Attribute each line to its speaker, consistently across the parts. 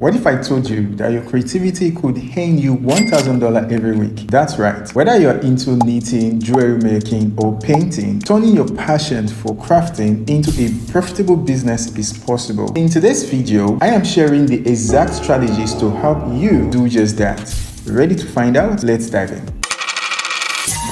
Speaker 1: What if I told you that your creativity could earn you $1,000 every week? That's right. Whether you're into knitting, jewelry making, or painting, turning your passion for crafting into a profitable business is possible. In today's video, I am sharing the exact strategies to help you do just that. Ready to find out? Let's dive in.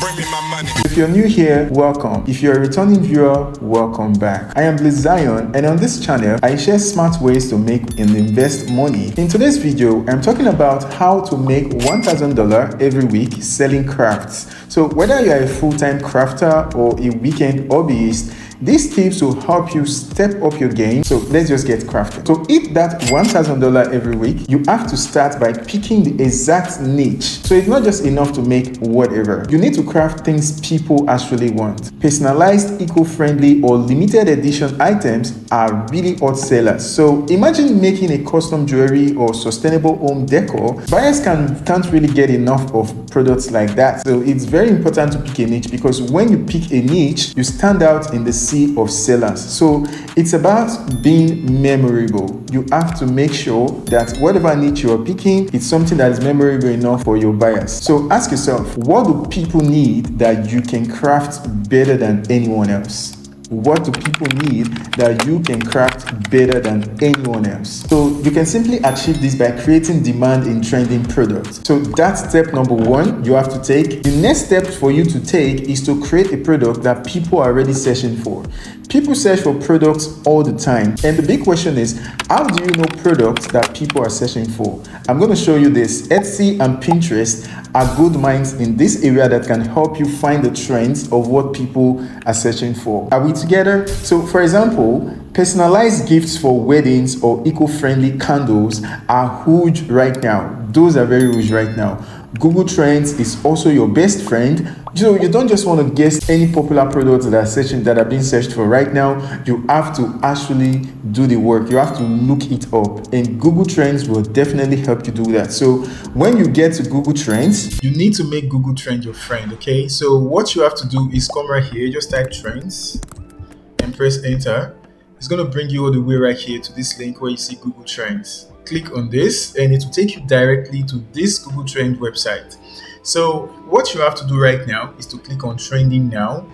Speaker 2: Bring me my money.
Speaker 1: If you're new here, welcome. If you're a returning viewer, welcome back. I am Bliss Zion, and on this channel, I share smart ways to make and invest money. In today's video, I'm talking about how to make $1,000 every week selling crafts. So whether you're a full-time crafter or a weekend hobbyist, these tips will help you step up your game. So let's just get crafting. To hit that $1,000 every week, you have to start by picking the exact niche. So it's not just enough to make whatever. You need to craft things people actually want. Personalized, eco-friendly, or limited edition items are really hot sellers. So imagine making a custom jewelry or sustainable home decor. Buyers can't really get enough of products like that. So it's very important to pick a niche, because when you pick a niche, you stand out in the sea of sellers. So it's about being memorable. You have to make sure that whatever niche you are picking, it's something that is memorable enough for your buyers. So ask yourself, what do people need that you can craft better than anyone else? What do people need that you can craft better than anyone else? So you can simply achieve this by creating demand in trending products. So that's step number one you have to take. The next step for you to take is to create a product that people are already searching for. People search for products all the time. And the big question is, how do you know products that people are searching for? I'm going to show you this. Etsy and Pinterest are good minds in this area that can help you find the trends of what people are searching for. Are we together? So for example, personalized gifts for weddings or eco-friendly candles are huge right now. Those are very huge right now. Google Trends is also your best friend. So you don't just want to guess any popular products that are being searched for right now. You have to actually do the work. You have to look it up, and Google Trends will definitely help you do that. So when you get to Google Trends, you need to make Google Trends your friend. Okay, so what you have to do is come right here, just type trends and press enter. It's going to bring you all the way right here to this link where you see Google Trends. Click on this and it will take you directly to this Google Trend website. So what you have to do right now is to click on trending now,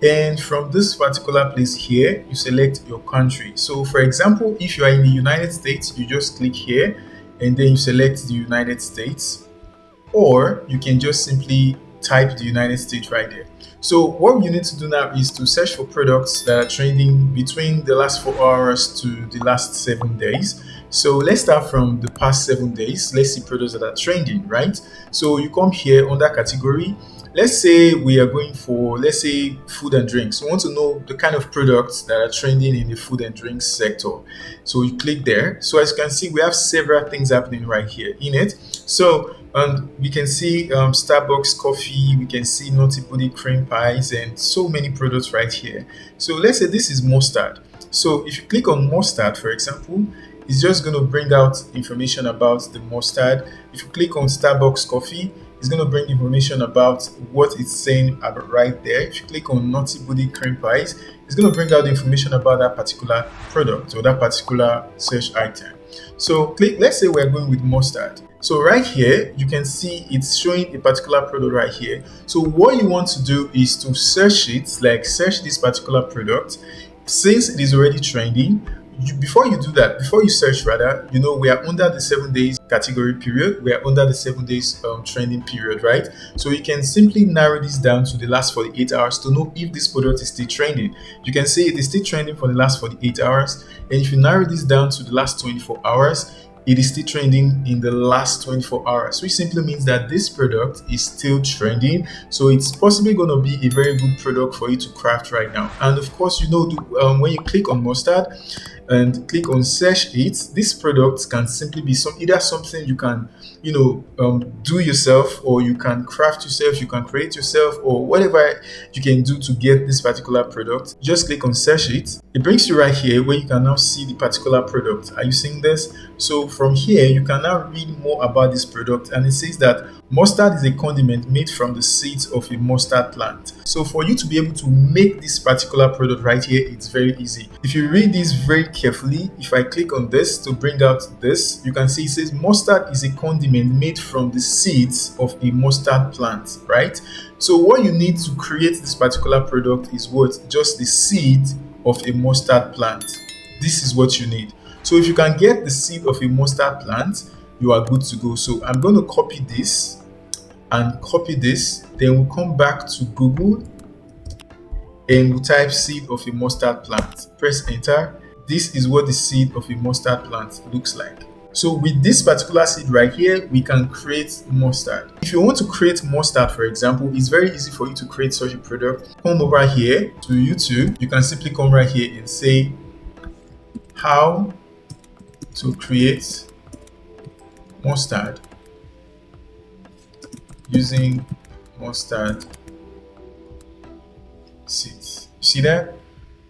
Speaker 1: and from this particular place here you select your country. So for example, if you are in the United States, you just click here and then you select the United States, or you can just simply type the United States right there. So what you need to do now is to search for products that are trending between the last 4 hours to the last 7 days. So let's start from the past 7 days. Let's see products that are trending, right? So you come here under category. Let's say we are going for, let's say, food and drinks. We want to know the kind of products that are trending in the food and drinks sector. So you click there. So as you can see, we have several things happening right here in it. So we can see Starbucks coffee, we can see Nutty Buddy cream pies, and so many products right here. So let's say this is mustard. So if you click on mustard, for example, it's just going to bring out information about the mustard. If you click on Starbucks coffee, it's going to bring information about what it's saying about right there. If you click on Nutty Buddy cream pies, it's going to bring out the information about that particular product or that particular search item. So let's say we're going with mustard. So right here, you can see it's showing a particular product right here. So what you want to do is to search it, like search this particular product. Since it is already trending, before you do that, before you search rather, we are under the 7 days category period. We are under the 7 days trending period, right? So you can simply narrow this down to the last 48 hours to know if this product is still trending. You can see it is still trending for the last 48 hours. And if you narrow this down to the last 24 hours, it is still trending in the last 24 hours, which simply means that this product is still trending. So it's possibly going to be a very good product for you to craft right now. And of course, when you click on mustard and click on search it, this product can simply be either something you can do yourself, or you can craft yourself, you can create yourself, or whatever you can do to get this particular product. Just click on search it. It brings you right here where you can now see the particular product. Are you seeing this? So from here you can now read more about this product, and it says that mustard is a condiment made from the seeds of a mustard plant. So for you to be able to make this particular product right here, it's very easy. If you read this very carefully, if I click on this to bring out this, you can see it says mustard is a condiment made from the seeds of a mustard plant, right? So what you need to create this particular product is what? Just the seed of a mustard plant. This is what you need. So if you can get the seed of a mustard plant, you are good to go. So I'm going to copy this and copy this. Then we'll come back to Google and we'll type seed of a mustard plant. Press enter. This is what the seed of a mustard plant looks like. So with this particular seed right here, we can create mustard. If you want to create mustard, for example, it's very easy for you to create such a product. Come over here to YouTube. You can simply come right here and say how to create mustard using mustard seeds. See that?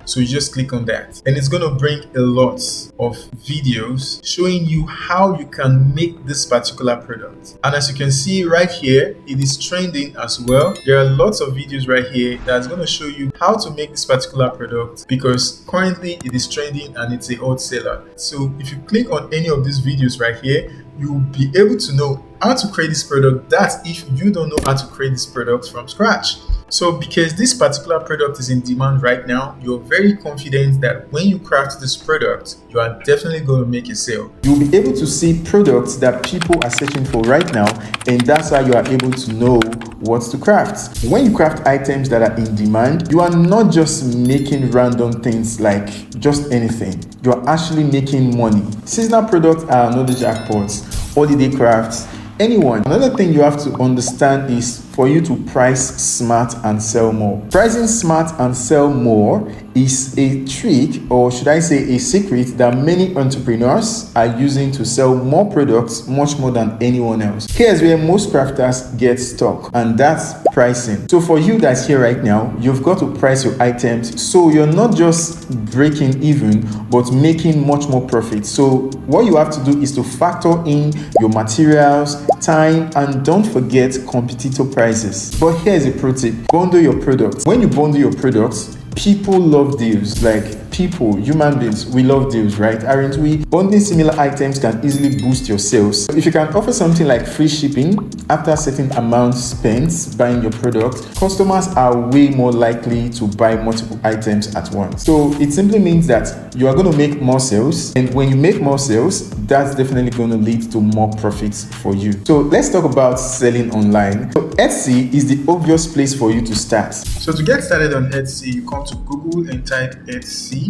Speaker 1: So you just click on that and it's going to bring a lot of videos showing you how you can make this particular product. And as you can see right here, it is trending as well. There are lots of videos right here that's going to show you how to make this particular product because currently it is trending and it's a hot seller. So if you click on any of these videos right here, you will be able to know how to create this product. That's if you don't know how to create this product from scratch. So because this particular product is in demand right now, you're very confident that when you craft this product, you are definitely going to make a sale. You'll be able to see products that people are searching for right now, and that's how you are able to know what to craft. When you craft items that are in demand, you are not just making random things like just anything. You are actually making money. Seasonal products are another jackpots, holiday crafts, anyone. Another thing you have to understand is for you to price smart and sell more. Pricing smart and sell more is a trick, or should I say a secret, that many entrepreneurs are using to sell more products much more than anyone else. Here's where most crafters get stuck, and that's pricing. So for you that's here right now, you've got to price your items so you're not just breaking even but making much more profit. So what you have to do is to factor in your materials, time, and don't forget competitor prices. But here's a pro tip: bundle your products. When you bundle your products, people love deals. Like people, human beings, we love deals, right? Aren't we? Bundling similar items can easily boost your sales. If you can offer something like free shipping after a certain amount spent buying your product, customers are way more likely to buy multiple items at once. So it simply means that you are going to make more sales, and when you make more sales, that's definitely going to lead to more profits for you. So let's talk about selling online. So Etsy is the obvious place for you to start. So to get started on Etsy, you come to Google and type Etsy.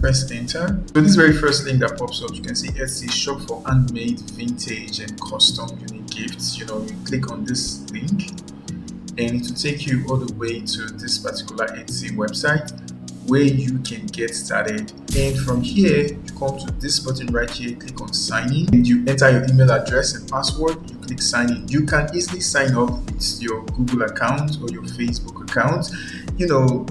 Speaker 1: Press enter. So this very first link that pops up, you can see Etsy shop for handmade, vintage, and custom unique gifts. You click on this link and it will take you all the way to this particular Etsy website where you can get started. And from here, you come to this button right here, click on sign in, and you enter your email address and password. You click sign in. You can easily sign up with your Google account or your Facebook account,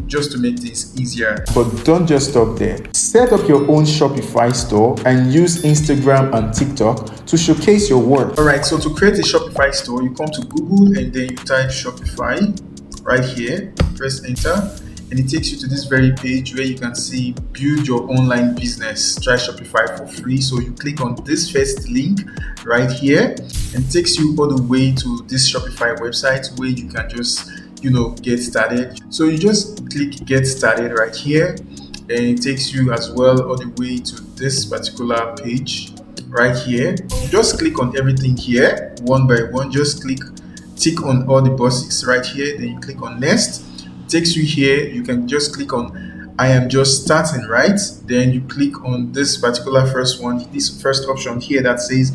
Speaker 1: just to make things easier. But don't just stop there. Set up your own Shopify store and use Instagram and TikTok to showcase your work. Alright, so to create a Shopify store, you come to Google and then you type Shopify right here, press enter. And it takes you to this very page where you can see build your online business. Try Shopify for free. So you click on this first link right here and it takes you all the way to this Shopify website where you can just get started. So you just click get started right here and it takes you as well all the way to this particular page right here. You just click on everything here one by one. Just tick on all the boxes right here, then you click on next. Takes you here. You can just click on I am just starting, right? Then you click on this particular first one, this first option here that says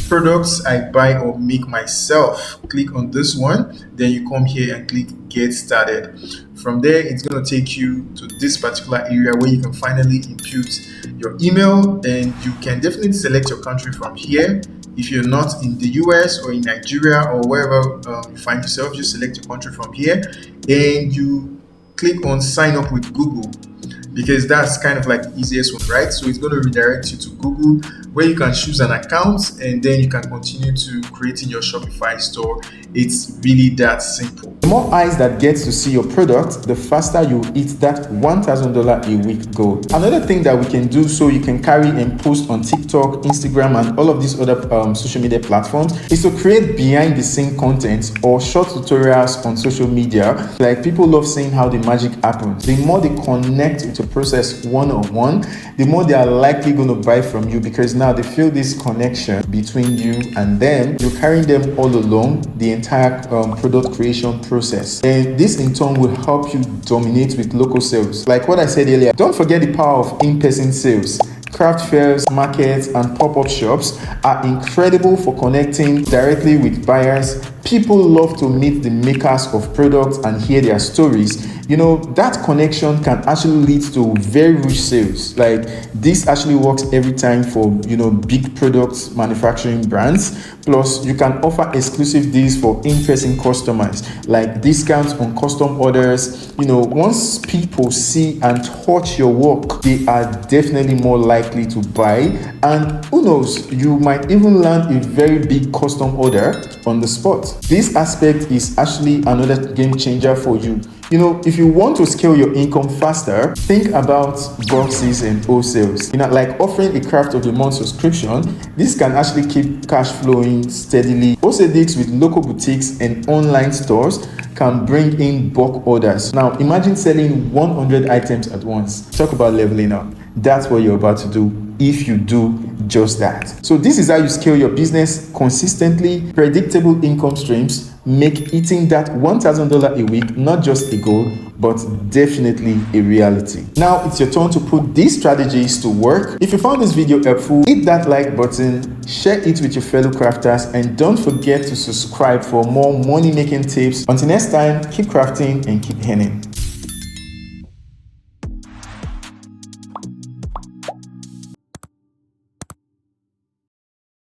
Speaker 1: products I buy or make myself. Click on this one, then you come here and click get started. From there, it's going to take you to this particular area where you can finally input your email, and you can definitely select your country from here. If you're not in the US or in Nigeria or wherever you find yourself, just select your country from here and you click on sign up with Google, because that's kind of like the easiest one, right? So it's going to redirect you to Google where you can choose an account and then you can continue to create in your Shopify store. It's really that simple. The more eyes that gets to see your product, the faster you hit that $1,000 a week goal. Another thing that we can do so you can carry and post on TikTok, Instagram, and all of these other social media platforms is to create behind the scene content or short tutorials on social media. Like, people love seeing how the magic happens. The more they connect with the process one-on-one, the more they are likely going to buy from you, because now they feel this connection between you and them. You're carrying them all along the entire product creation process, and this in turn will help you dominate with local sales. Like what I said earlier, don't forget the power of in-person sales. Craft fairs, markets, and pop-up shops are incredible for connecting directly with buyers. People love to meet the makers of products and hear their stories. You know, that connection can actually lead to very rich sales. Like, this actually works every time for, you know, big products manufacturing brands. Plus, you can offer exclusive deals for in-person customers, like discounts on custom orders. You know, once people see and touch your work, they are definitely more likely to buy. And who knows, you might even land a very big custom order on the spot. This aspect is actually another game changer for you. You know, if you want to scale your income faster, think about boxes and wholesales. You know, like offering a craft of the month subscription. This can actually keep cash flowing steadily. Wholesale deals with local boutiques and online stores can bring in bulk orders. Now, imagine selling 100 items at once. Talk about leveling up. That's what you're about to do if you do just that. So this is how you scale your business consistently. Predictable income streams make hitting that $1,000 a week not just a goal, but definitely a reality. Now it's your turn to put these strategies to work. If you found this video helpful, hit that like button, share it with your fellow crafters, and don't forget to subscribe for more money making tips. Until next time, keep crafting and keep earning.